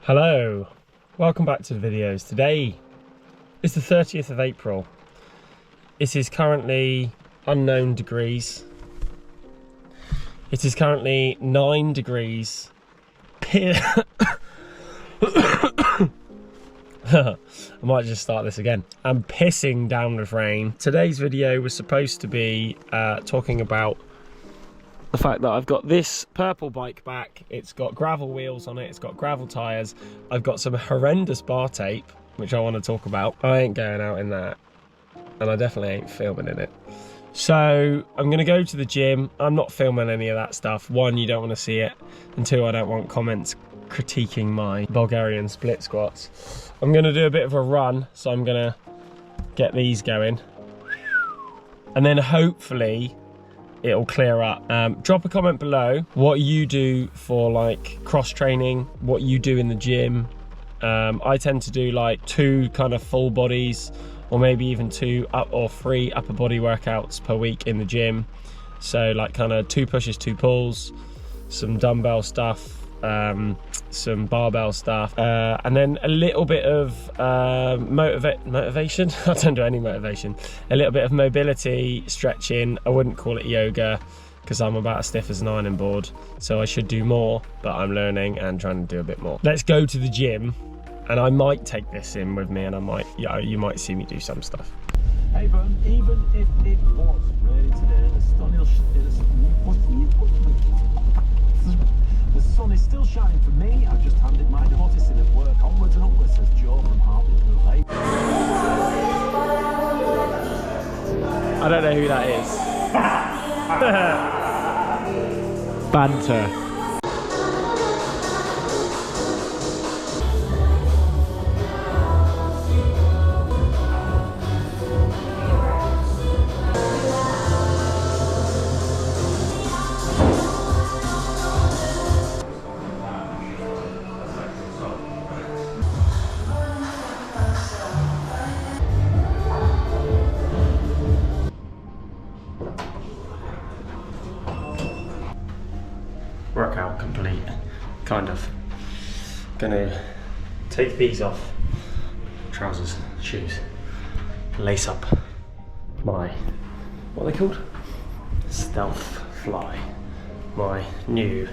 Hello, welcome back to the videos. Today is the 30th of April. It is currently unknown degrees. It is currently 9 degrees. I might just start this again. I'm pissing down with rain. Today's video was supposed to be talking about the fact that I've got this purple bike back. It's got gravel wheels on it, it's got gravel tyres. I've got some horrendous bar tape, which I want to talk about. I ain't going out in that, and I definitely ain't filming in it. So I'm going to go to the gym. I'm not filming any of that stuff. One, you don't want to see it, and two, I don't want comments critiquing my Bulgarian split squats. I'm going to do a bit of a run, so I'm going to get these going, and then hopefully it'll clear up. Drop a comment below what you do for like cross training, what you do in the gym. I tend to do like 2 kind of full bodies, or maybe even 2 or 3 upper body workouts per week in the gym. So like kind of 2 pushes, 2 pulls, some dumbbell stuff, some barbell stuff, and then a little bit of motivation. I don't do any motivation. A little bit of mobility, stretching. I wouldn't call it yoga because I'm about as stiff as an ironing board, so I should do more, but I'm learning and trying to do a bit more. Let's go to the gym, and I might take this in with me, and I might, you might see me do some stuff. Hey, but even if it was raining today, the sun is still shining for me. I've just handed my notice in at work. Onwards and upwards, says Joe from Hartlepool. I don't know who that is. Banter. Workout complete, kind of. Gonna take these off, trousers, shoes, lace up my, what are they called? Stealth Fly, my new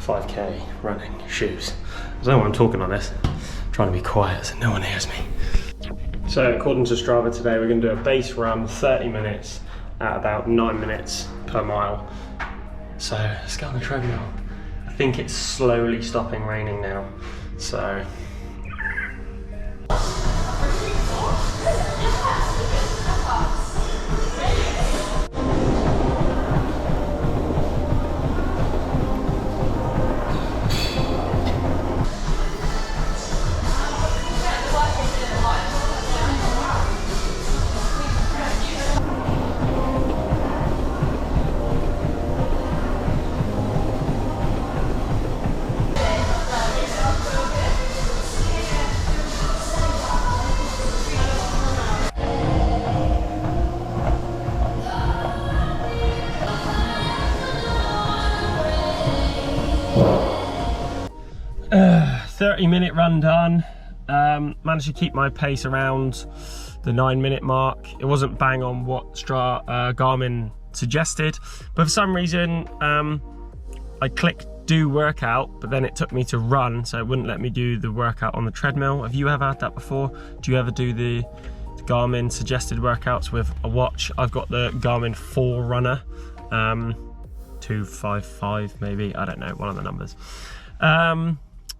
5k running shoes. I don't know why I'm talking on this, I'm trying to be quiet so no one hears me. So according to Strava today, we're gonna do a base run, 30 minutes at about 9 minutes per mile. So let's go on the treadmill. I think it's slowly stopping raining now, so. Uh, 30-minute run done. Managed to keep my pace around the 9-minute mark. It wasn't bang on what Garmin suggested, but for some reason I clicked do workout, but then it took me to run, so it wouldn't let me do the workout on the treadmill. Have you ever had that before? Do you ever do the Garmin suggested workouts with a watch? I've got the Garmin 4Runner, 255 maybe, I don't know, one of the numbers.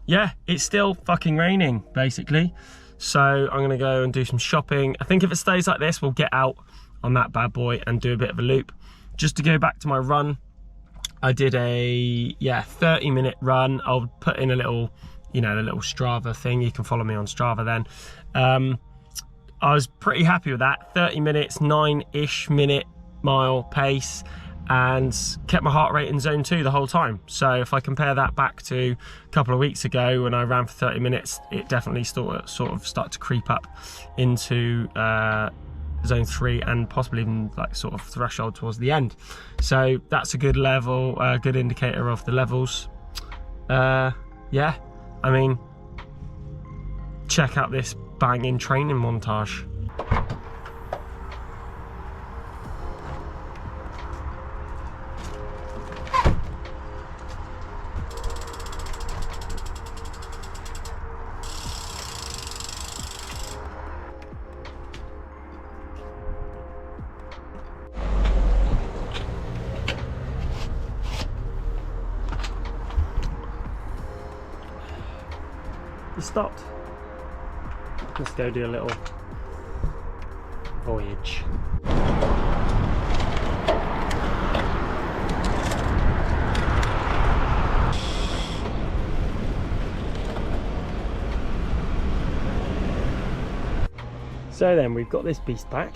Yeah, it's still fucking raining basically, so I'm gonna go and do some shopping. I think if it stays like this, we'll get out on that bad boy and do a bit of a loop. Just to go back to my run, I did a 30-minute run. I'll put in a little, the little Strava thing. You can follow me on Strava then. I was pretty happy with that. 30 minutes, 9-ish minute mile pace, and kept my heart rate in zone 2 the whole time. So if I compare that back to a couple of weeks ago when I ran for 30 minutes, it definitely sort of started to creep up into zone 3 and possibly even like sort of threshold towards the end. So that's a good level, good indicator of the levels. Yeah, I mean, check out this banging training montage. You stopped. Let's go do a little voyage. So then we've got this beast back.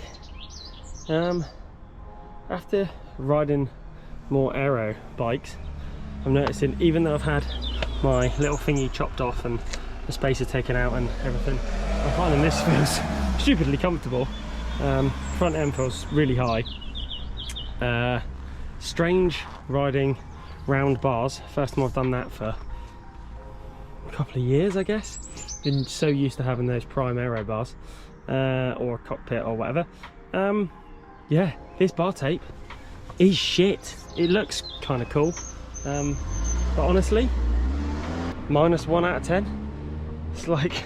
After riding more aero bikes, I'm noticing, even though I've had my little thingy chopped off and the spacer taken out and everything, I'm finding this feels stupidly comfortable. Front end feels really high. Strange riding round bars. First time I've done that for a couple of years, I guess. Been so used to having those prime aero bars, or a cockpit or whatever. Yeah, this bar tape is shit. It looks kind of cool, but honestly, -1 out of 10. It's like,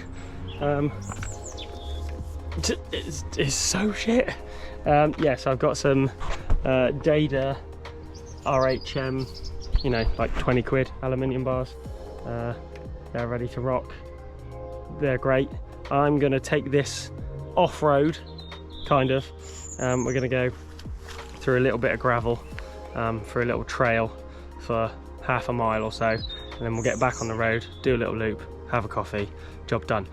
it's so shit. Yeah, so I've got some Dada RHM, you know, like 20 quid aluminium bars. They're ready to rock. They're great. I'm gonna take this off-road, kind of. We're gonna go through a little bit of gravel, for a little trail for half a mile or so, and then we'll get back on the road, do a little loop, have a coffee, job done.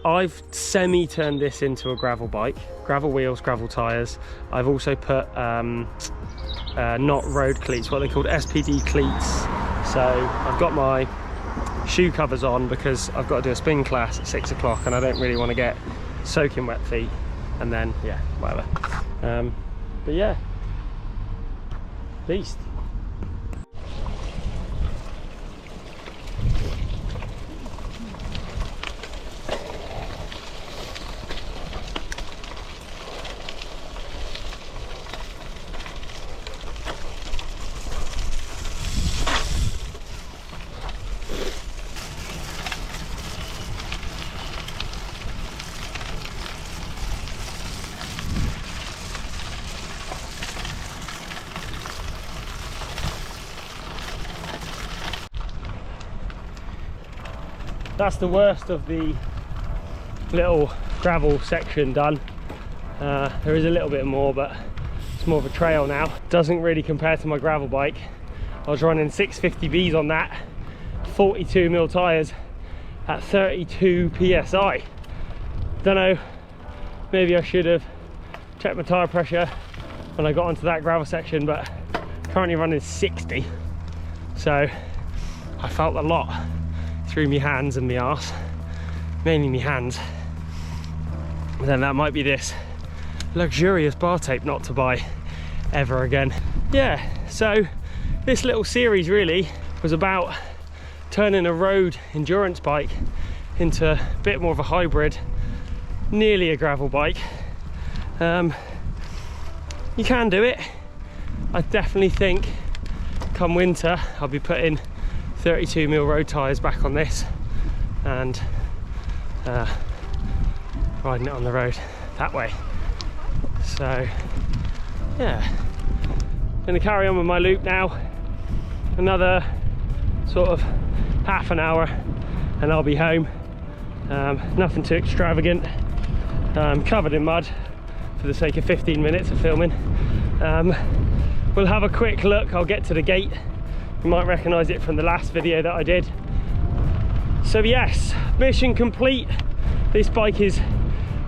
I've semi-turned this into a gravel bike. Gravel wheels, gravel tyres. I've also put not road cleats, what they're called, SPD cleats. So I've got my shoe covers on because I've got to do a spin class at 6 o'clock and I don't really want to get soaking wet feet, and then, yeah, whatever. But yeah, beast. That's the worst of the little gravel section done. There is a little bit more, but it's more of a trail now. Doesn't really compare to my gravel bike. I was running 650Bs on that, 42mm tyres at 32 PSI. Don't know, maybe I should have checked my tyre pressure when I got onto that gravel section, but currently running 60. So I felt a lot through my hands and my arse, mainly my hands. And then that might be this luxurious bar tape not to buy ever again. Yeah, so this little series really was about turning a road endurance bike into a bit more of a hybrid, nearly a gravel bike. You can do it. I definitely think come winter I'll be putting 32mm road tyres back on this and riding it on the road that way. So yeah, gonna carry on with my loop now, another sort of half an hour and I'll be home. Nothing too extravagant, covered in mud for the sake of 15 minutes of filming. We'll have a quick look. I'll get to the gate. You might recognise it from the last video that I did. So yes, mission complete. This bike is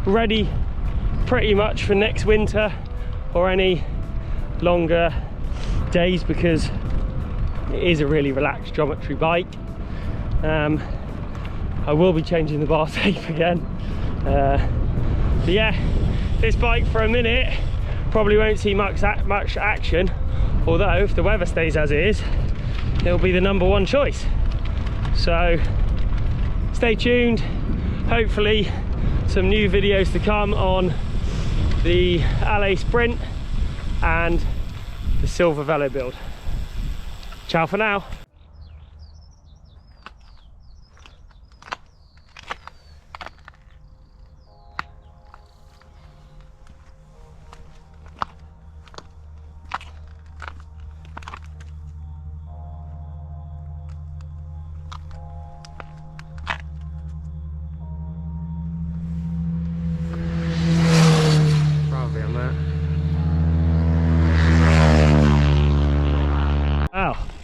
ready pretty much for next winter or any longer days because it is a really relaxed geometry bike. I will be changing the bar tape again. But yeah, this bike for a minute probably won't see much action, although if the weather stays as it is, it'll be the #1 choice. So stay tuned. hopefully some new videos to come on the Allez Sprint and the silver Velobuild. Ciao for now.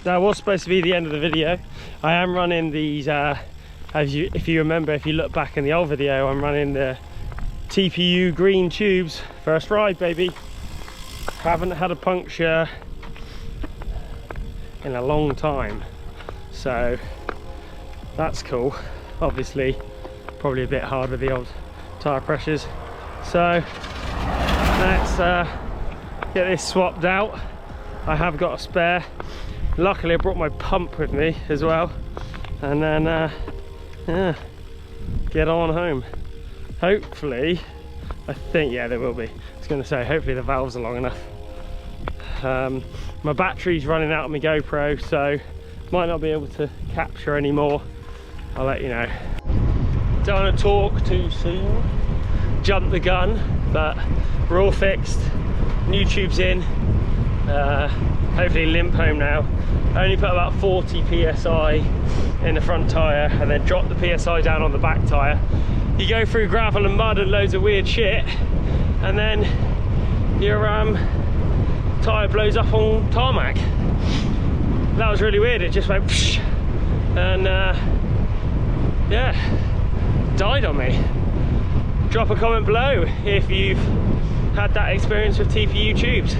That was supposed to be the end of the video. I am running these, if you remember, if you look back in the old video, I'm running the TPU green tubes. First ride, baby. Haven't had a puncture in a long time, so that's cool. Obviously, probably a bit hard with the old tyre pressures. So let's get this swapped out. I have got a spare. Luckily I brought my pump with me as well, and then yeah, get on home. Hopefully, I think, yeah, there will be. I was going to say, hopefully the valves are long enough. My battery's running out of my GoPro, so might not be able to capture any more. I'll let you know. Don't want to talk too soon, jump the gun, but we're all fixed. New tubes in. Hopefully limp home now. I only put about 40 psi in the front tyre and then drop the psi down on the back tyre. You go through gravel and mud and loads of weird shit, and then your tyre blows up on tarmac. That was really weird. It just went psh, and yeah, died on me. Drop a comment below if you've had that experience with TPU tubes.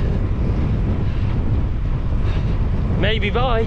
Maybe bye.